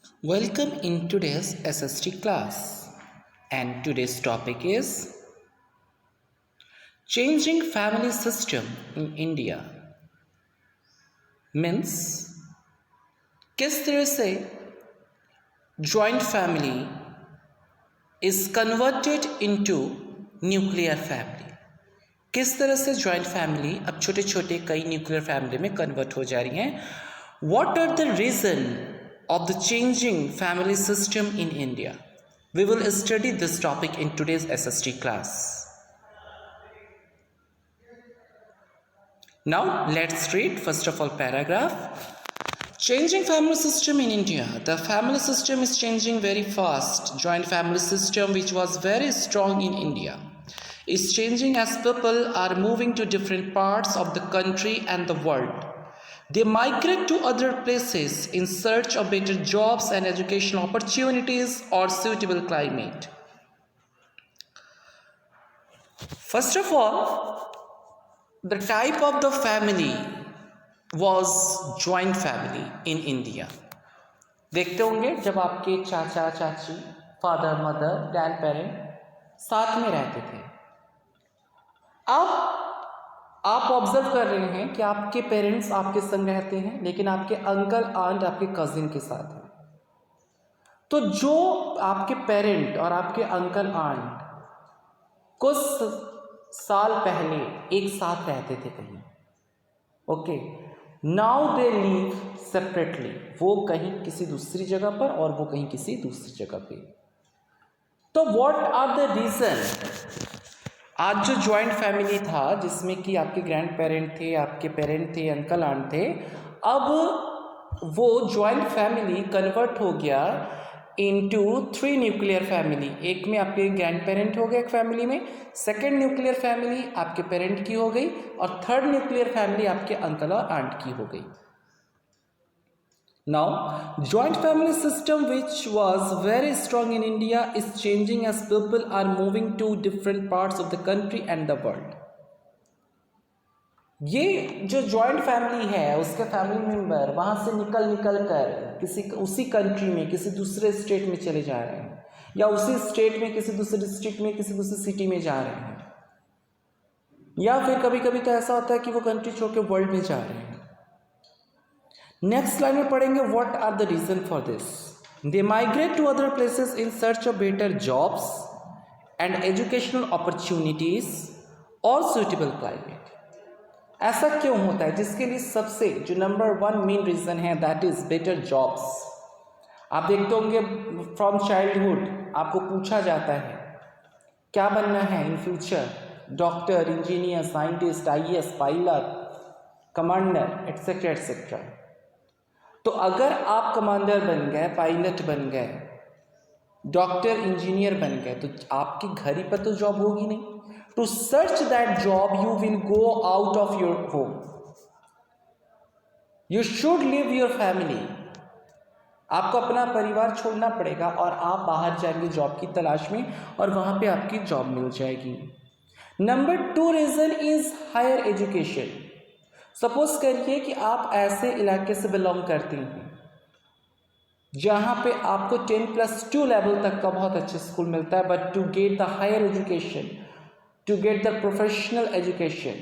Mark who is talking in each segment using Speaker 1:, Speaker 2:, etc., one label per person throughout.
Speaker 1: Welcome in today's SST class, and today's topic is changing family system in India. Means किस तरह से joint family is converted into nuclear family. किस तरह से joint family अब छोटे छोटे कई nuclear family में convert हो जा रही हैं. What are the reason of the changing family system in India? We will study this topic in today's SST class. Now let's read first of all paragraph. Changing family system in India. The family system is changing very fast. Joint family system, which was very strong in India, is changing as people are moving to different parts of the country and the world. They migrate to other places in search of better jobs and educational opportunities or suitable climate. First of all, the type of the family was joint family in India. देखते होंगे जब आपके चाचा चाची, father mother, grand parent साथ में रहते थे. अब आप ऑब्जर्व कर रहे हैं कि आपके पेरेंट्स आपके संग रहते हैं, लेकिन आपके अंकल आंट आपके कजिन के साथ हैं. तो जो आपके पेरेंट और आपके अंकल आंट कुछ साल पहले एक साथ रहते थे कहीं, okay, now they live separately. वो कहीं किसी दूसरी जगह पर और वो कहीं किसी दूसरी जगह पे. तो व्हाट आर द रीजन? आज जो जॉइंट फैमिली था जिसमें कि आपके ग्रैंड पेरेंट थे, आपके पेरेंट थे, अंकल आंट थे, अब वो जॉइंट फैमिली कन्वर्ट हो गया इनटू 3 न्यूक्लियर फैमिली. एक में आपके ग्रैंड पेरेंट हो गए एक फैमिली में, सेकेंड न्यूक्लियर फैमिली आपके पेरेंट की हो गई, और थर्ड न्यूक्लियर फैमिली आपके अंकल और आंट की हो गई. Now, joint family system which was very strong in India is changing as people are moving to different parts of the country and the world. ये जो जॉइंट फैमिली है उसके family member वहाँ से निकल कर किसी उसी कंट्री में किसी दूसरे स्टेट में चले जा रहे हैं, या उसी स्टेट में किसी दूसरे डिस्ट्रिक्ट में किसी दूसरी सिटी में जा रहे हैं, या फिर कभी कभी तो ऐसा होता है कि वो कंट्री छोड़ के वर्ल्ड में जा रहे हैं. नेक्स्ट लाइन में पढ़ेंगे what are the reason for this. They migrate to other places in search of better jobs and educational opportunities और सुटेबल क्लाइमेट. ऐसा क्यों होता है? जिसके लिए सबसे जो नंबर 1 मेन रीजन है दैट इज बेटर जॉब्स. आप देखते होंगे फ्रॉम चाइल्डहुड आपको पूछा जाता है क्या बनना है in future, doctor, engineer, scientist, IAS, pilot, commander, etcetera etcetera. तो अगर आप कमांडर बन गए, पायलट बन गए, डॉक्टर, इंजीनियर बन गए, तो आपके घर ही पर तो जॉब होगी नहीं. To search that job you will go out of your home. You should live your family. आपको अपना परिवार छोड़ना पड़ेगा और आप बाहर जाएंगे जॉब की तलाश में, और वहां पे आपकी जॉब मिल जाएगी. Number 2 reason is higher education. Suppose करिए कि आप ऐसे इलाके से बिलोंग करते हैं जहाँ पे आपको 10+2 लेवल तक का बहुत अच्छा स्कूल मिलता है, but to get the higher education, to get the professional education,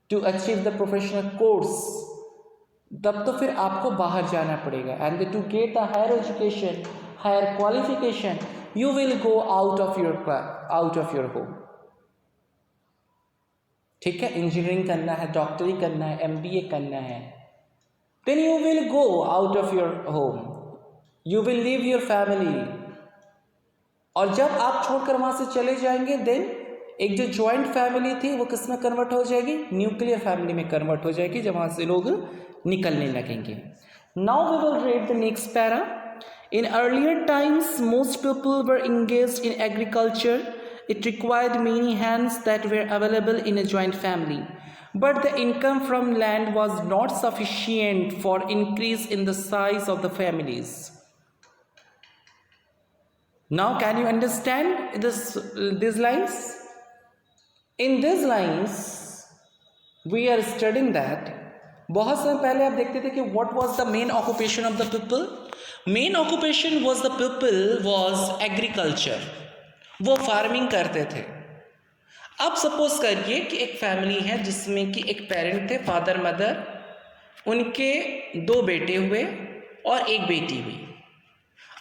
Speaker 1: to achieve the professional course, तब तो फिर आपको बाहर जाना पड़ेगा. And to get the higher education, higher qualification, you will go out of your home. ठीक है, engineering करना है, डॉक्टरी करना है, MBA करना है, then you will go out of your home, you will leave your family. और जब आप छोड़कर वहां से चले जाएंगे, देन एक जो जॉइंट फैमिली थी वो किस में कन्वर्ट हो जाएगी? न्यूक्लियर फैमिली में कन्वर्ट हो जाएगी, जब वहां से लोग निकलने लगेंगे. Now we will read the next para. In earlier times most people were engaged in agriculture. It required many hands that were available in a joint family, but the income from land was not sufficient for increase in the size of the families. Now, can you understand these lines? In these lines, we are studying that बहुत समय पहले आप देखते थे कि what was the main occupation of the people? Main occupation was the people was agriculture, वो farming करते थे। अब सपोज करिए कि एक फैमिली है जिसमें कि एक पेरेंट थे, फादर मदर, उनके 2 बेटे हुए और 1 बेटी हुई।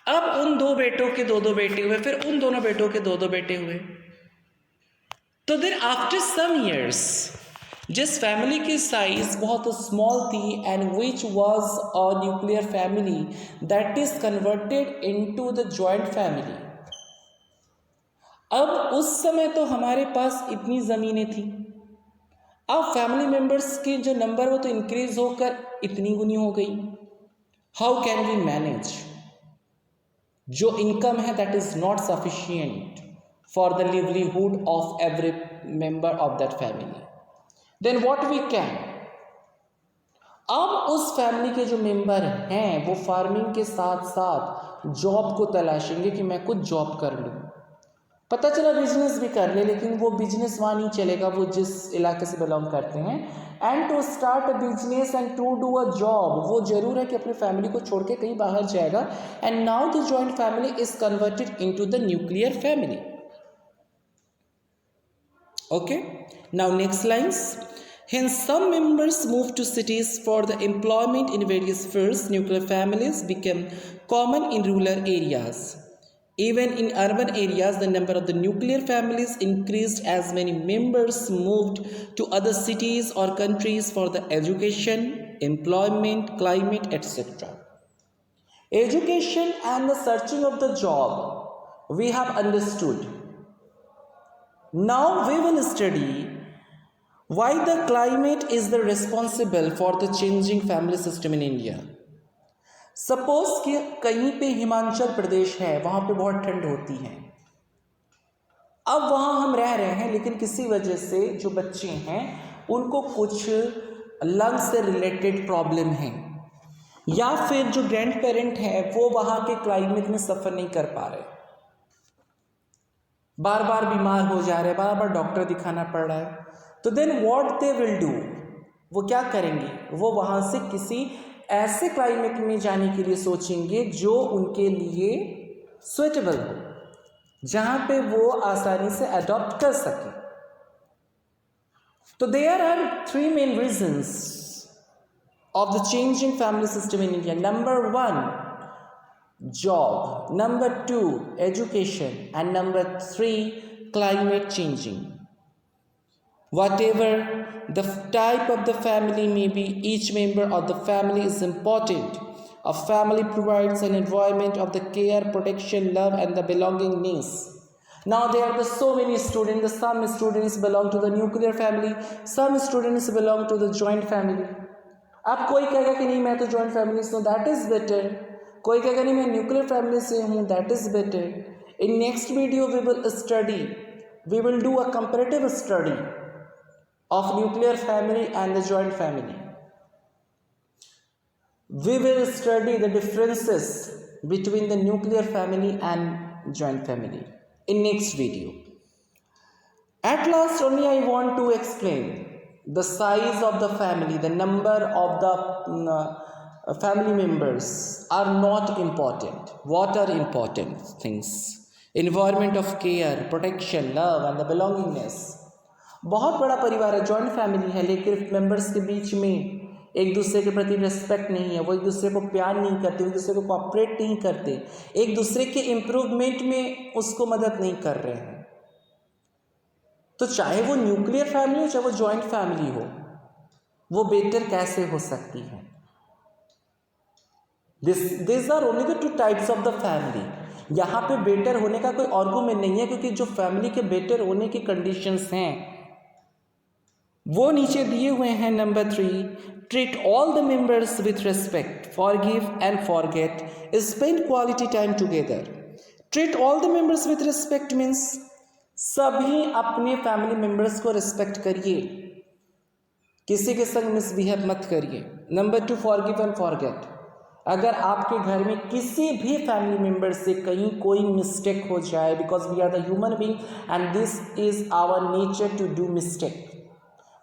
Speaker 1: अब उन 2 बेटों के 2-2 बेटे हुए, फिर उन दोनों बेटों के 2-2 बेटे हुए। तो देन आफ्टर सम ईयर्स, जिस फैमिली की साइज बहुत स्मॉल थी and which was a nuclear family that is converted into the joint family. अब उस समय तो हमारे पास इतनी ज़मीनें थी, अब फैमिली मेंबर्स के जो नंबर वो तो इंक्रीज होकर इतनी गुनी हो गई। How can we manage? जो इनकम है that is not sufficient for the livelihood of every member of that family. Then what we can, अब उस फैमिली के जो मेंबर हैं वो फार्मिंग के साथ साथ जॉब को तलाशेंगे कि मैं कुछ जॉब कर लूँ। पता चला बिजनेस भी कर ले, लेकिन वो बिजनेस वहाँ नहीं चलेगा वो जिस इलाके से बिलोंग करते हैं। And to start a business and to do a job, वो जरूर है कि अपनी फैमिली को छोड़ के कहीं बाहर जाएगा। And now the joint family is converted into the nuclear family. Okay, now next lines. Hence, some members moved to cities for the employment in various fields. Nuclear families became common in rural areas. Even in urban areas, the number of the nuclear families increased as many members moved to other cities or countries for the education, employment, climate, etc. Education and the searching of the job, we have understood. Now we will study why the climate is the responsible for the changing family system in India. Suppose कि कहीं पे हिमाचल प्रदेश है, वहाँ पे बहुत ठंड होती है। अब वहाँ हम रह रहे हैं, लेकिन किसी वजह से जो बच्चे हैं उनको कुछ लंग से रिलेटेड प्रॉब्लम है, या फिर जो ग्रैंड पेरेंट है वो वहाँ के क्लाइमेट में सफ़र नहीं कर पा रहे, बार बार बीमार हो जा रहे हैं, बार बार डॉक्टर दिखाना पड़ रहा है। तो then what they will do, वो क्या करेंगे? वो वहाँ से किसी ऐसे क्लाइमेट में जाने के लिए सोचेंगे जो उनके लिए सुइटेबल हो, जहाँ पे वो आसानी से अडॉप्ट कर सके। तो there are 3 main reasons of the changing family system in India. Number 1, job, number 2, education, and number 3, climate changing. Whatever the type of the family may be, each member of the family is important. A family provides an environment of the care, protection, love, and the belongingness. Now there are so many students. Some students belong to the nuclear family, some students belong to the joint family. अब कोई कहेगा कि नहीं मैं तो joint family से हूँ, that is better. कोई कहेगा नहीं मैं न्यूक्लियर फैमिली से हूँ, that is better. In next video we will do a comparative study of nuclear family and the joint family. We will study the differences between the nuclear family and joint family in next video. At last only I want to explain the size of the family, the number of the family members are not important. What are important things? Environment of care, protection, love and the belongingness. बहुत बड़ा परिवार है, joint family है, लेकिन members के बीच में एक दूसरे के प्रति रिस्पेक्ट नहीं है, वो एक दूसरे को प्यार नहीं करते, एक दूसरे को कोऑपरेट नहीं करते, एक दूसरे के इम्प्रूवमेंट में उसको मदद नहीं कर रहे हैं। तो चाहे वो न्यूक्लियर फैमिली हो चाहे वो जॉइंट फैमिली हो, वो बेटर कैसे हो सकती है? These are only the 2 types of the family. यहाँ पे बेटर होने का कोई आर्गुमेंट नहीं है, क्योंकि जो फैमिली के बेटर होने की कंडीशंस हैं वो नीचे दिए हुए हैं। Number 3, treat all the members with respect, forgive and forget, spend quality time together. Treat all the members with respect means सभी अपने फैमिली मेंबर्स को रिस्पेक्ट करिए, किसी के संग मिसबिहेव मत करिए। Number 2, forgive and forget. अगर आपके घर में किसी भी फैमिली मेंबर से कहीं कोई मिस्टेक हो जाए, because we are the human being and this is our nature to do mistake,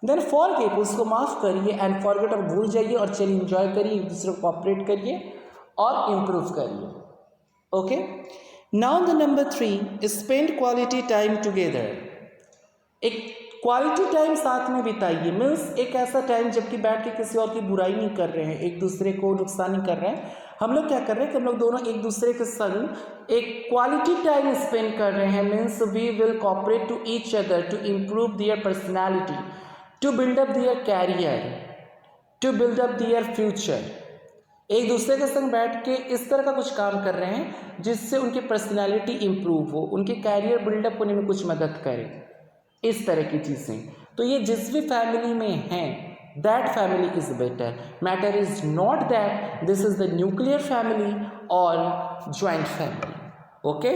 Speaker 1: then forgive, उसको माफ़ करिए, एंड फॉरगेट, और भूल जाइए, और चलिए इंजॉय करिए, एक दूसरे को कॉपरेट करिए और इम्प्रूव करिए। Okay, now the number 3, spend quality time together. एक क्वालिटी टाइम साथ में बिताइए, मीन्स एक ऐसा टाइम जबकि बैठ के किसी और की बुराई नहीं कर रहे हैं, एक दूसरे को नुकसान नहीं कर रहे हैं, हम लोग क्या कर रहे हैं कि हम लोग दोनों एक दूसरे के संग एक क्वालिटी टाइम स्पेंड कर रहे हैं। Means we will cooperate to each other to improve their personality, to build up their career, to build up their future. एक दूसरे के संग बैठ के इस तरह का कुछ काम कर रहे हैं जिससे उनकी पर्सनैलिटी इम्प्रूव हो, उनके कैरियर बिल्डअप होने में कुछ मदद करे, इस तरह की चीज़ें। तो ये जिस भी फैमिली में हैं, that family is better. Matter is not that this is the nuclear family और ज्वाइंट फैमिली। ओके,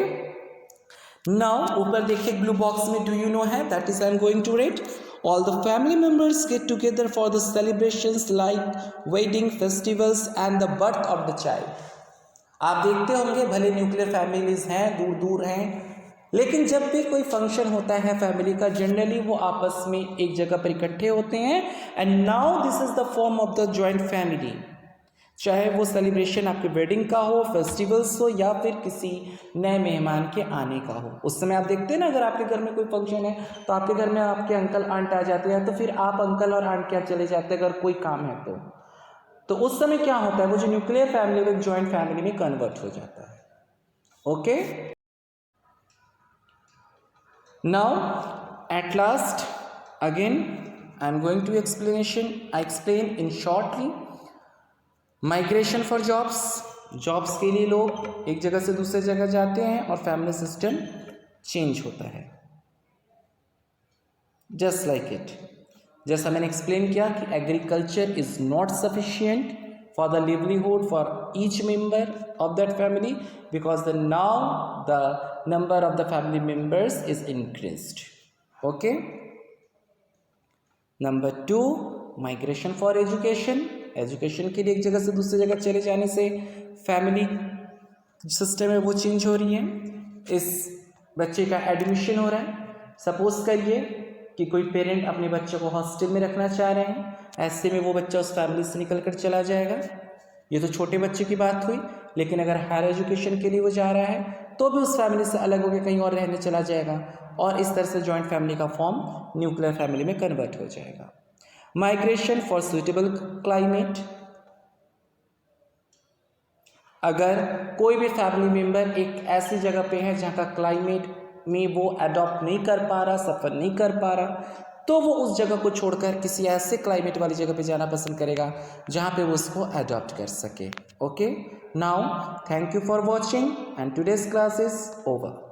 Speaker 1: नाउ ऊपर देखिए ब्लू बॉक्स में डू यू नो है, that is I am going to write all the family members get together for the celebrations like wedding, festivals and the birth of the child। आप देखते होंगे भले nuclear families हैं, दूर दूर हैं, लेकिन जब भी कोई फंक्शन होता है फैमिली का, जनरली वो आपस में एक जगह पर इकट्ठे होते हैं। And now this is the form of the joint family. चाहे वो सेलिब्रेशन आपके वेडिंग का हो, फेस्टिवल्स हो, या फिर किसी नए मेहमान के आने का हो। उस समय आप देखते हैं ना, अगर आपके घर में कोई फंक्शन है तो आपके घर में आपके अंकल आंट आ जाते हैं, तो फिर आप अंकल और आंट क्या चले जाते हैं अगर कोई काम है तो उस समय क्या होता है, वो जो न्यूक्लियर फैमिली वो एक जॉइंट फैमिली में कन्वर्ट हो जाता है। Okay, now at last again I am going to explanation, I explain in shortly. Migration for jobs, jobs के लिए लोग एक जगह से दूसरे जगह जाते हैं और फैमिली सिस्टम चेंज होता है। जस्ट लाइक इट, जैसा मैंने एक्सप्लेन किया कि agriculture is not sufficient for the livelihood for each member of that family, because the now the number of the family members is increased. Okay, number 2, migration for education. Education के लिए एक जगह से दूसरी जगह चले जाने से फैमिली सिस्टम है वो चेंज हो रही है। इस बच्चे का एडमिशन हो रहा है, सपोज करिए कि कोई पेरेंट अपने बच्चे को हॉस्टल में रखना चाह रहे हैं, ऐसे में वो बच्चा उस फैमिली से निकल कर चला जाएगा। ये तो छोटे बच्चे की बात हुई, लेकिन अगर हायर एजुकेशन के लिए वो जा रहा है तो भी उस फैमिली से अलग होकर कहीं और रहने चला जाएगा, और इस तरह से जॉइंट फैमिली का फॉर्म न्यूक्लियर फैमिली में कन्वर्ट हो जाएगा। माइग्रेशन फॉर सुइटेबल क्लाइमेट, अगर कोई भी फैमिली मेंबर एक ऐसी जगह पे है जहाँ का क्लाइमेट में वो अडॉप्ट नहीं कर पा रहा, सफ़र नहीं कर पा रहा, तो वो उस जगह को छोड़कर किसी ऐसे क्लाइमेट वाली जगह पे जाना पसंद करेगा जहाँ पे वो उसको अडॉप्ट कर सके। Okay, now thank you for watching and today's class is over.